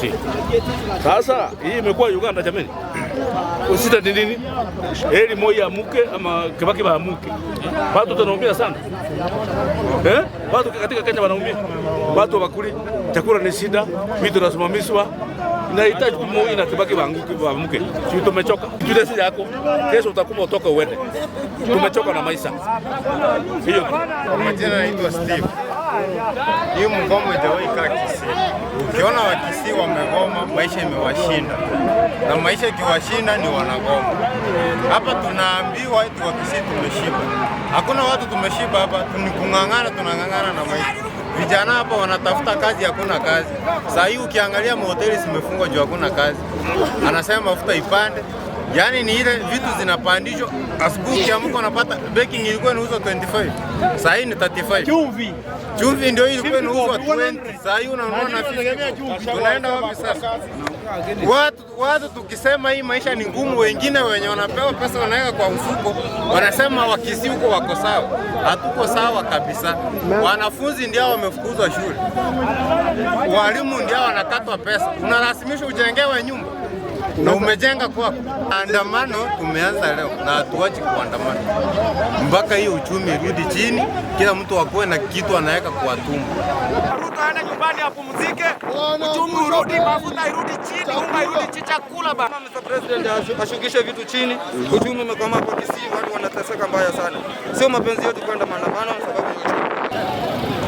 Kisii. Sasa hii imekuwa Uganda jamani. Usita ni nini? Heri Moi amuke ama Kibaki amuke. Watu tunaumia sana. Watu katika Kenya wanaumia. Watu wakuli chakula ni shida, vitu vinasimamishwa. Nahitaji Moi na Kibaki amuke. Sisi tumechoka. Kile si yako. Kesho utakuwa utoka uende. Tumechoka na maisha. Hiyo. Majina naitwa Steve. Hii mgomo haijawahi kaa Kisii. Ukiona wa Kisii wamegoma, maisha imewashinda. Na maisha ikiwashinda ni wanagoma. Hapa tunaambiwa eti wa Kisii tumeshiba. Hakuna watu tumeshiba hapa, tunang'ang'ana na maisha. Vijana hapa wanatafuta kazi, hakuna kazi. Sasa hii ukiangalia mahoteli zimefungwa juu hakuna kazi. Anasema mafuta ipande. Yaani ni ile vitu zinapandishwa. Asubuhi ukiamka unapata baking ilikuwa inauzwa 25. Sasa hii ni 35. Chumvi ndio ilikuwa inauzwa 20. Sasa hii unaona na 50. Tunaenda wapi sasa? Watu tukisema hii maisha ni ngumu, wengine wenye wanapewa pesa wanaweka kwa mfuko, wanasema wa Kisii huko wako sawa. Hatuko sawa kabisa. Wanafunzi ndio wamefukuzwa shule. Walimu ndio wanakatwa pesa. Unalazimisha ujengewe nyumba na umejenga kwako. Andamano tumeanza leo na hatuachi kuandamana mpaka hii uchumi irudi chini, kila mtu akuwe na kitu anaweka kwa tumbo. Ruto aende nyumbani apumzike, uchumi urudi, mafuta irudi chini, unga irudi, chakula bana. Mr. President ashukishe vitu chini, uchumi umekwama hapo Kisii, watu wanateseka mbaya sana. Sio mapenzi yetu kwenda maandamano sababu ya uchumi.